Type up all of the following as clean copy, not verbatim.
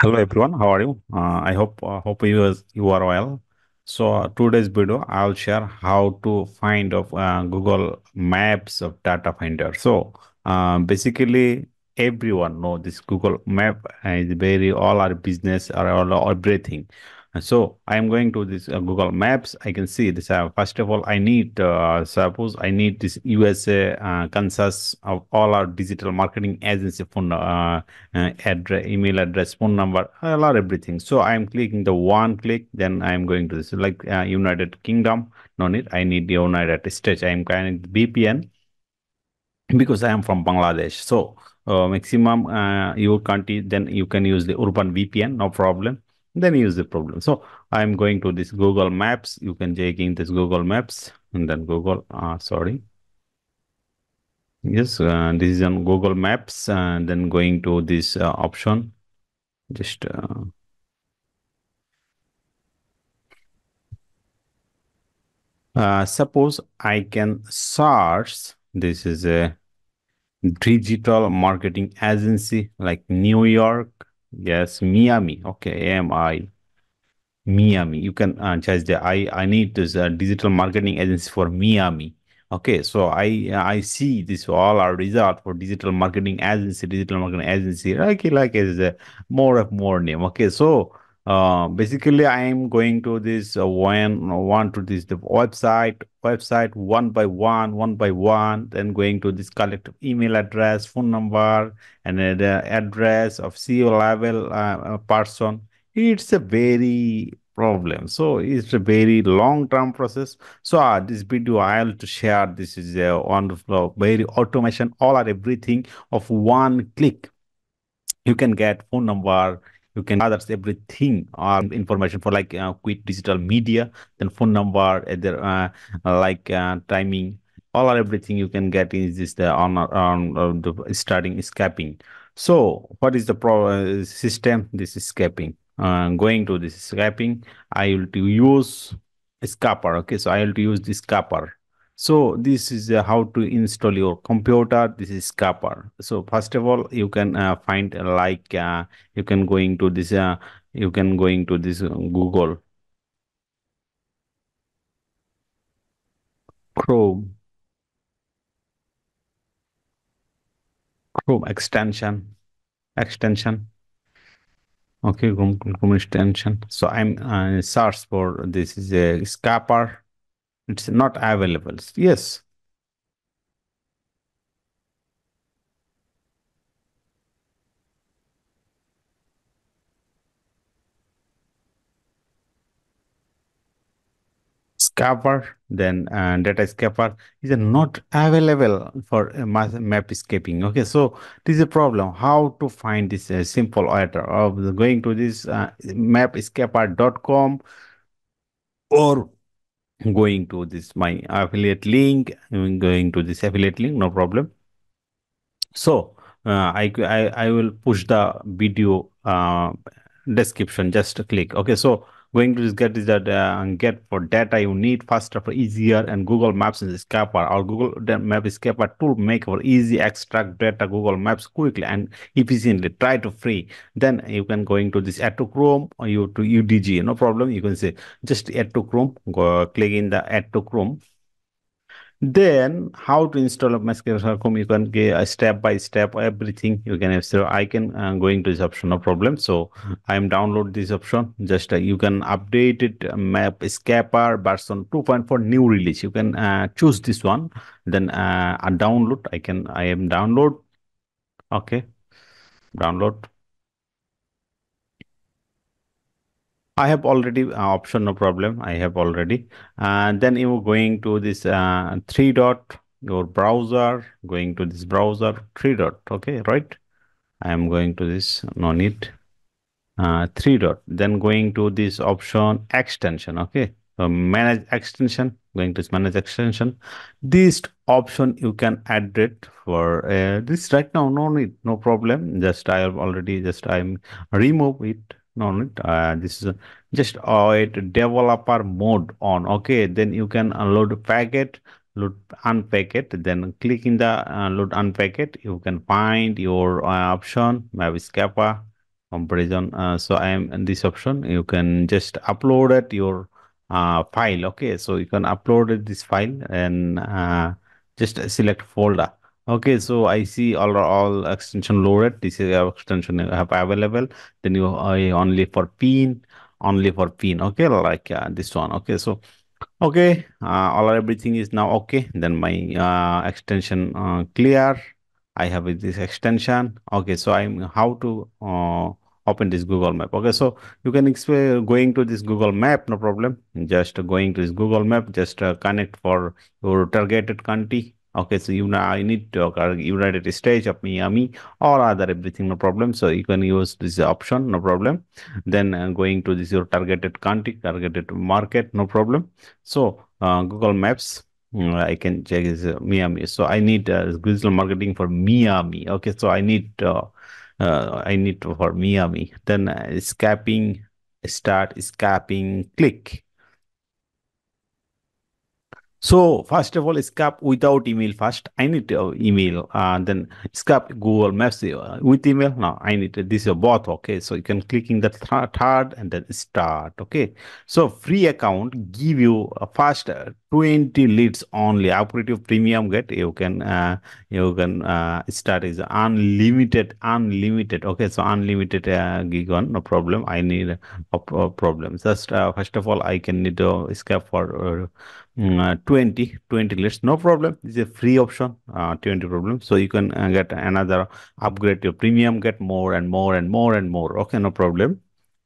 Hello everyone, how are you? I hope you are well. So today's video, I'll share how to find of Google Maps of data finder. So basically, everyone know this Google Map is very all our business or all everything. And so I am going to this Google Maps. I can see this. First of all, I need suppose I need this USA Kansas of all our digital marketing agency phone. Address, email address, phone number, a lot everything. So I am clicking the one click, then I am going to this like United Kingdom. No need. I need the United States. I am connecting VPN because I am from Bangladesh. So maximum your country, then you can use the urban VPN, no problem. Then use the problem. So I am going to this Google Maps. You can check in this Google Maps and then Google. Sorry. Yes, this is on Google Maps, and then going to this option. Just suppose I can search. This is a digital marketing agency like New York. Yes, Miami. Okay, AMI. Miami. You can charge the I need this digital marketing agency for Miami. Okay, so I see this all our result for digital marketing agency. Like is more of more name. Okay, so basically I am going to this one to this the website one by one, then going to this collect email address, phone number, and the address of CEO level person. It's a very problem. So it's a very long-term process. So this video I'll to share. This is a wonderful, very automation, all or everything of one click. You can get phone number, you can others everything information for like quit digital media, then phone number, like timing, all or everything you can get is this the on the starting escaping. So what is the system? This is escaping. Going to this escaping, I will to use scapper. Okay, so I will to use this scapper. So this is how to install your computer. This is scapper. So first of all, you can find you can going to this Google Chrome Chrome extension. Okay, Chrome extension. So I'm search for this is a scapper. It's not available. Yes. Scapper, then data scapper is not available for map escaping. Okay, so this is a problem. How to find this simple order of going to this mapscapper.com or going to this my affiliate link, going to this affiliate link, no problem. So I will push the video description. Just click. Okay, so going to this get is that get for data you need faster for easier and Google Maps and Scapper or Google Map Scapper tool make for easy extract data Google Maps quickly and efficiently. Try to free. Then you can going to this add to Chrome or you to UDG. No problem. You can say just add to Chrome. Go click in the add to Chrome, then how to install a Mascara.com, you can get a step by step everything you can have. So I can going to this option, no problem. So I am download this option. Just you can update it map escaper version 2.4 new release. You can choose this one. Then download. I am download. Okay, download. I have already option, no problem. I have already. And then you going to this three dot, your browser, going to this browser, three dot. Okay, right? I am going to this, no need. Three dot. Then going to this option, extension. Okay. So manage extension, going to manage extension. This option you can add it for this right now, no need, no problem. Just I have already I'm remove it. No need. This is just it developer mode on. Okay, then you can load packet, load unpack it. Then click in the load unpack it. You can find your option, maybe Scapa. comparison. So I am in this option. You can just upload it your file. Okay, so you can upload it this file and just select folder. Okay, so I see all extension loaded. This is our extension you have available. Then you only for pin, only for pin. Okay, like this one. Okay, so okay, all everything is now okay. Then my extension clear. I have this extension. Okay, so I'm how to open this Google Map. Okay, so you can going to this Google Map, no problem. Just going to this Google Map, just connect for your targeted country. Okay, so you now I need to United States of Miami or other everything, no problem. So you can use this option, no problem. Then going to this your targeted country, targeted market, no problem. So Google Maps, I can check is Miami. So I need digital marketing for Miami. Okay, so I need for Miami. Then escaping, start escaping, click. So first of all, escape without email first. I need email. Then escape Google Maps with email. No, I need this is both. Okay, so you can click in the third and then start. Okay, so free account give you a fast 20 leads only. Operative premium get you can start is unlimited. Okay, so unlimited gig on no problem. I need a problem. Just first of all, I can need to escape for. 20 lists, no problem. This is a free option, 20 problem. So you can get another upgrade your premium, get more and more and more and more. Okay, no problem.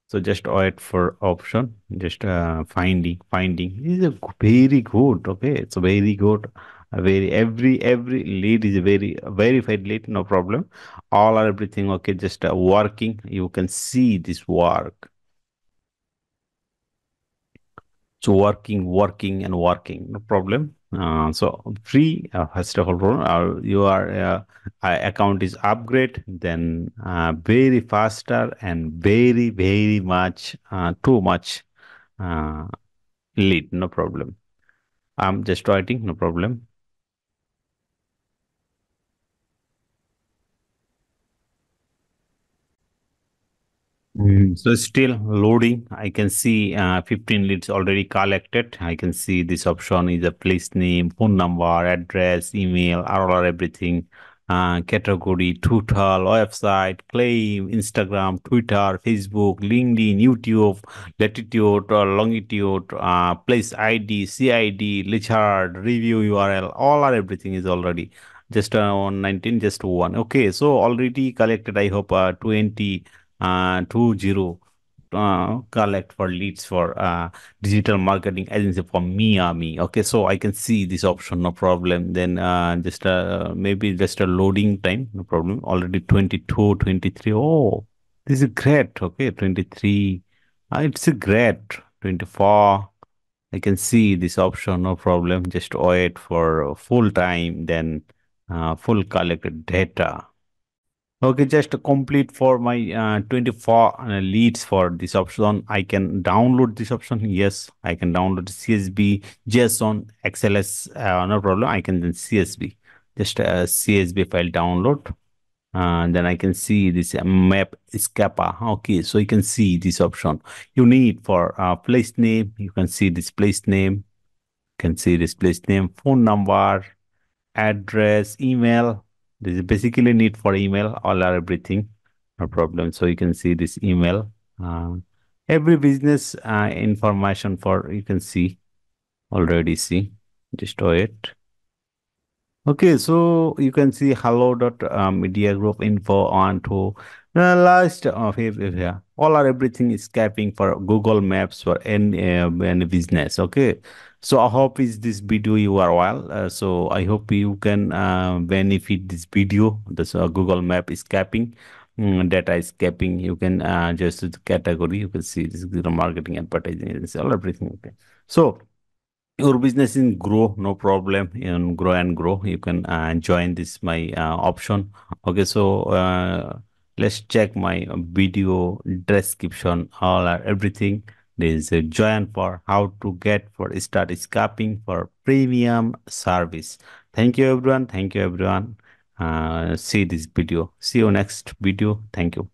So just wait for option, just finding. This is a very good. Okay, it's very good. Very every lead is a very verified lead, no problem. All are everything okay. Just working. You can see this work. So working and working, no problem. So free, first of all, your account is upgrade, then very faster and very much too much uh, lead, no problem. I'm just writing, no problem. So still loading. I can see 15 leads already collected. I can see this option is a place name, phone number, address, email, all everything. Category, total, website, claim, Instagram, Twitter, Facebook, LinkedIn, YouTube, latitude, longitude, place ID, CID, Richard, review URL, all are everything is already just on 19, just one. Okay, so already collected. I hope 20 20 collect for leads for digital marketing agency for Miami. Okay, so I can see this option, no problem. Then just maybe just a loading time, no problem. Already 22, 23. Oh, this is great. Okay, 23. It's a great 24. I can see this option, no problem. Just wait for full time, then full collected data. Okay, just to complete for my 24 leads for this option. I can download this option. Yes, I can download CSV, JSON, XLS, no problem. I can then CSV, just a CSV file download. And then I can see this map Scapa. Okay, so you can see this option. You need for place name. You can see this place name. You can see this place name, phone number, address, email. This is basically need for email, all are everything, no problem. So you can see this email. Uh, every business information for you can see already see. Just do it. Okay, so you can see hello dot media group info on to the last of here. All are everything is scaping for Google Maps for any business. Okay, so I hope is this video you are well. So I hope you can benefit this video. This Google Map is capping. Data is capping. You can just the category. You can see this is the marketing, advertising, it's all everything. Okay, so your business in grow, no problem. In grow and grow, you can join this my option. Okay, so let's check my video description, all are everything. There's a join for how to get for start scalping for premium service. Thank you everyone, thank you everyone. See this video, see you next video. Thank you.